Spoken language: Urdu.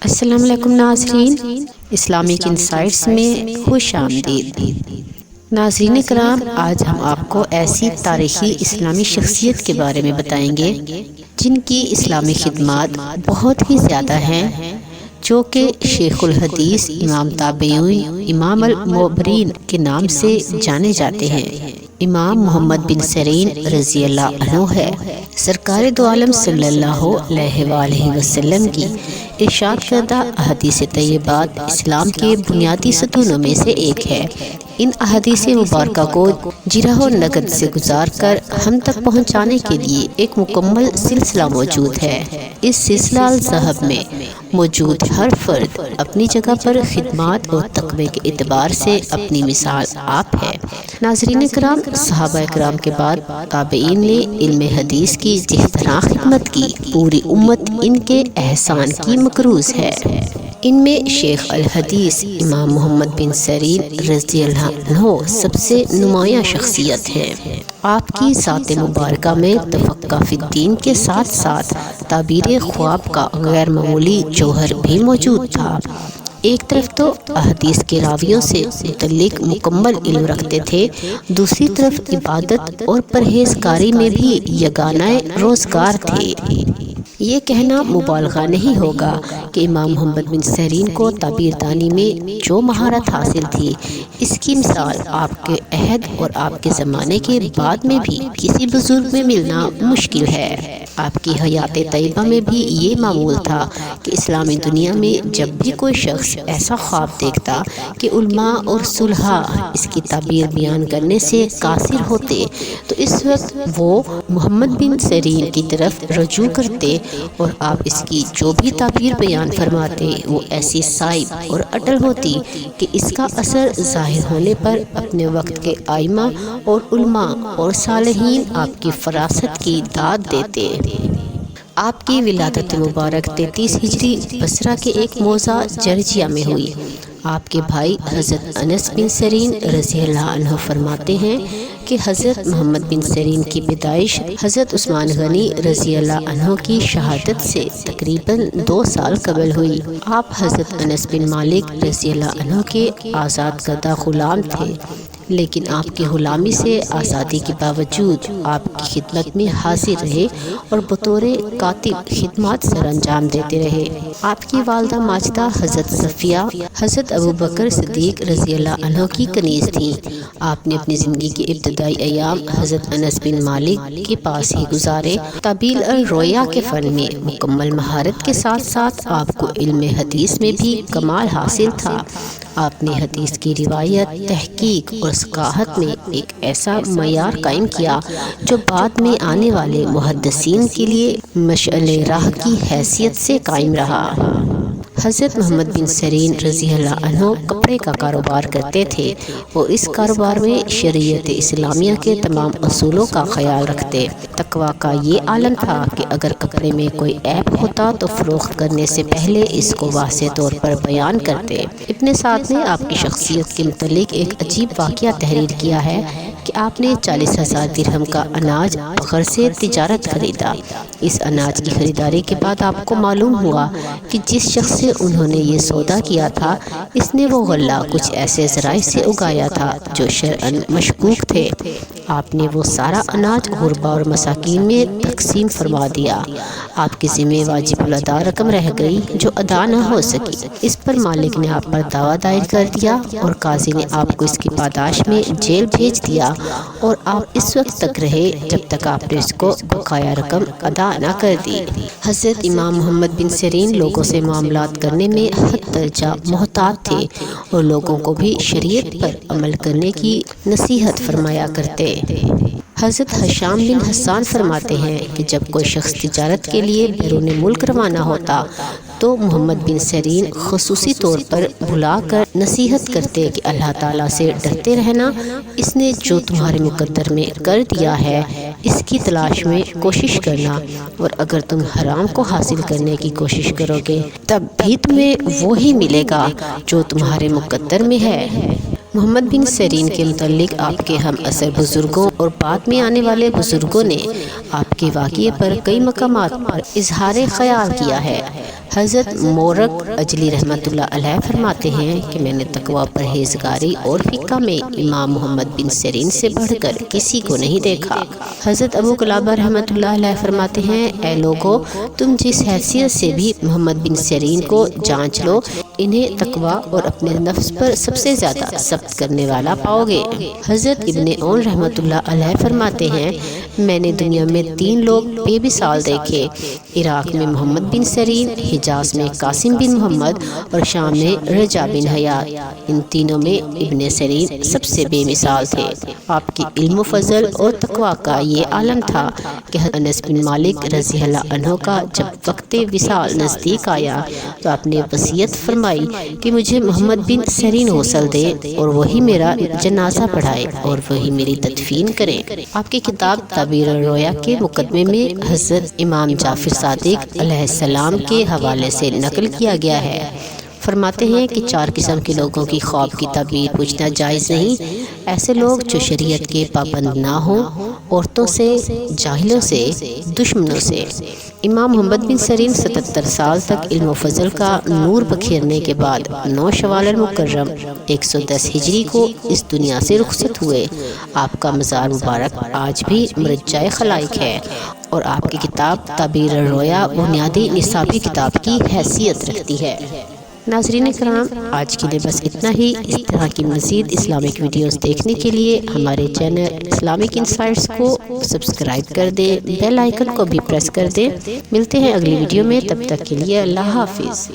السلام علیکم ناظرین، اسلامک انسائٹس میں خوش آمدید۔ ناظرین کرام، آج ہم آپ کو ایسی تاریخی اسلامی شخصیت کے بارے میں بتائیں گے جن کی اسلامی خدمات بہت ہی زیادہ ہیں، جو کہ شیخ الحدیث، امام تابعین، امام المعبرین کے نام سے جانے جاتے ہیں۔ امام محمد بن سیرین رضی اللہ عنہ ہے۔ سرکار دو عالم صلی اللہ علیہ وآلہ وسلم کی ارشاد کردہ احادیث طیبات اسلام کے بنیادی ستونوں میں سے ایک ہے۔ ان احادیث مبارکہ کو جرح و نقد سے گزار کر ہم تک پہنچانے کے لیے ایک مکمل سلسلہ موجود ہے۔ اس سلسلہ الذهب میں موجود ہر فرد اپنی جگہ پر خدمات اور تقوی کے اعتبار سے اپنی مثال آپ ہے۔ ناظرین کرام، صحابہ کرام کے بعد تابعین نے علم حدیث کی جس طرح خدمت کی، پوری امت ان کے احسان کی مقروض ہے۔ ان میں شیخ الحدیث امام محمد بن سیرین رضی اللہ عنہ سب سے نمایاں شخصیت ہے۔ آپ کی ذات مبارکہ میں تفقہ فی الدین کے ساتھ ساتھ تعبیر خواب کا غیر معمولی جوہر بھی موجود تھا۔ ایک طرف تو احادیث کے راویوں سے متعلق مکمل علم رکھتے تھے، دوسری طرف عبادت اور پرہیزگاری میں بھی یگانہ روزگار تھے۔ یہ کہنا مبالغہ نہیں ہوگا کہ امام محمد بن سیرین کو تعبیر دانی میں جو مہارت حاصل تھی، اس کی مثال آپ کے عہد اور آپ کے زمانے کے بعد میں بھی کسی بزرگ میں ملنا مشکل ہے۔ آپ کی حیات طیبہ میں بھی یہ معمول تھا کہ اسلامی دنیا میں جب بھی کوئی شخص ایسا خواب دیکھتا کہ علماء اور صلحاء اس کی تعبیر بیان کرنے سے قاصر ہوتے، تو اس وقت وہ محمد بن سیرین کی طرف رجوع کرتے اور آپ اس کی جو بھی تعبیر بیان فرماتے وہ ایسی صائب اور اٹل ہوتی کہ اس کا اثر ظاہر ہونے پر اپنے وقت کے ائمہ اور علماء اور صالحین آپ کی فراست کی داد دیتے۔ آپ کی ولادت مبارک 33 ہجری بصرہ کے ایک موضع جرجیہ میں ہوئی۔ آپ کے بھائی حضرت انس بن سیرین رضی اللہ عنہ فرماتے ہیں کہ حضرت محمد بن سیرین کی پیدائش حضرت عثمان غنی رضی اللہ عنہ کی شہادت سے تقریباً 2 سال قبل ہوئی۔ آپ حضرت انس بن مالک رضی اللہ عنہ کے آزاد کردہ غلام تھے، لیکن آپ کی غلامی سے آزادی کے باوجود آپ کی خدمت میں حاضر رہے اور بطور کاتب خدمات سر انجام دیتے رہے۔ آپ کی والدہ ماجدہ حضرت صفیہ حضرت ابوبکر صدیق رضی اللہ عنہ کی کنیز تھیں۔ آپ نے اپنی زندگی کے ابتدائی ایام حضرت انس بن مالک کے پاس ہی گزارے۔ تعبیر الرؤیا کے فن میں مکمل مہارت کے ساتھ ساتھ آپ کو علم حدیث میں بھی کمال حاصل تھا۔ آپ نے حدیث کی روایت، تحقیق اور ثقافت میں ایک ایسا معیار قائم کیا جو بعد میں آنے والے محدثین کے لیے مشعل راہ کی حیثیت سے قائم رہا۔ حضرت محمد بن سیرین رضی اللہ عنہ کپڑے کا کاروبار کرتے تھے اور اس کاروبار میں شریعت اسلامیہ کے تمام اصولوں کا خیال رکھتے۔ تقوی کا یہ عالم تھا کہ اگر کپڑے میں کوئی عیب ہوتا تو فروخت کرنے سے پہلے اس کو واضح طور پر بیان کرتے۔ ابن سعد نے آپ کی شخصیت کے متعلق ایک عجیب واقعہ تحریر کیا ہے کہ آپ نے 40,000 درہم کا اناج بغیر سے تجارت خریدا۔ اس اناج کی خریداری کے بعد آپ کو معلوم ہوا کہ جس شخص سے انہوں نے یہ سودا کیا تھا، اس نے وہ غلہ کچھ ایسے ذرائع سے اگایا تھا جو شرعاً مشکوک تھے۔ آپ نے وہ سارا اناج غربا اور مساکین میں تقسیم فرما دیا۔ آپ کے ذمہ واجب الادا رقم رہ گئی جو ادا نہ ہو سکی۔ اس پر مالک نے آپ پر دعویٰ دائر کر دیا اور قاضی نے آپ کو اس کی پاداش میں جیل بھیج دیا اور آپ اس وقت تک رہے جب تک آپ نے اس کو بقایا رقم ادا نہ کر دی۔ حضرت امام محمد بن سیرین لوگوں سے معاملات کرنے میں حد درجہ محتاط تھے اور لوگوں کو بھی شریعت پر عمل کرنے کی نصیحت فرمایا کرتے۔ حضرت حشام بن حسان فرماتے ہیں کہ جب کوئی شخص تجارت کے لیے بیرون ملک روانہ ہوتا تو محمد بن سیرین خصوصی طور پر بلا کر نصیحت کرتے کہ اللہ تعالیٰ سے ڈرتے رہنا، اس نے جو تمہارے مقدر میں کر دیا ہے اس کی تلاش میں کوشش کرنا، اور اگر تم حرام کو حاصل کرنے کی کوشش کرو گے تب بھی تمہیں وہی ملے گا جو تمہارے مقدر میں ہے۔ محمد بن سیرین کے متعلق آپ کے ہم عصر بزرگوں اور بعد میں آنے والے بزرگوں نے آپ کے واقعے پر کئی مقامات پر اظہار خیال کیا ہے۔ حضرت مورک اجلی رحمۃ اللہ علیہ فرماتے ہیں کہ میں نے تقوی، پرہیزگاری اور فقہ میں امام محمد بن سیرین سے بڑھ کر کسی کو نہیں دیکھا۔ حضرت ابو قلابہ رحمۃ اللہ علیہ فرماتے ہیں، اے لوگو، تم جس حیثیت سے بھی محمد بن سیرین کو جانچ لو، انہیں تقوی اور اپنے نفس پر سب سے زیادہ ثبت کرنے والا پاؤ گے۔ حضرت ابن اون رحمۃ اللہ علیہ فرماتے ہیں، میں نے دنیا میں 3 لوگ بے مثال دیکھے، عراق میں محمد بن سیرین، حجاز میں قاسم بن محمد اور شام میں رجا بن حیات۔ ان تینوں میں ابن سیرین سب سے بے مثال تھے۔ آپ کی علم و فضل اور تقوی کا یہ عالم تھا کہ انس بن مالک رضی اللہ عنہ کا جب وقت وصال نزدیک آیا تو آپ نے وصیت فرمائی کہ مجھے محمد بن سیرین غسل دے اور وہی میرا جنازہ پڑھائے اور وہی میری تدفین کریں۔ آپ کی کتاب تعبیر الرؤیا کے مقدمے میں حضرت امام جعفر صادق علیہ السلام کے حوالے سے نقل کیا گیا ہے۔ فرماتے ہیں کہ 4 قسم کے لوگوں کی خواب کی تعبیر پوچھنا جائز نہیں۔ ایسے لوگ جو شریعت کے پابند نہ ہوں، عورتوں سے، جاہلوں سے، دشمنوں سے۔ امام محمد بن سیرین 77 سال تک علم و فضل کا نور بکھیرنے کے بعد 9 شوال المکرم 110 ہجری کو اس دنیا سے رخصت ہوئے۔ آپ کا مزار مبارک آج بھی مرجع خلائق ہے اور آپ کی کتاب تعبیر الرؤیا بنیادی نصابی کتاب کی حیثیت رکھتی ہے۔ ناظرین کرام، آج کے لیے بس اتنا ہی۔ اس طرح کی مزید اسلامک ویڈیوز دیکھنے کے لیے ہمارے چینل اسلامک انسائٹس کو سبسکرائب کر دیں، بیل آئیکن کو بھی پریس کر دیں۔ ملتے ہیں اگلی ویڈیو میں، تب تک کے لیے اللہ حافظ۔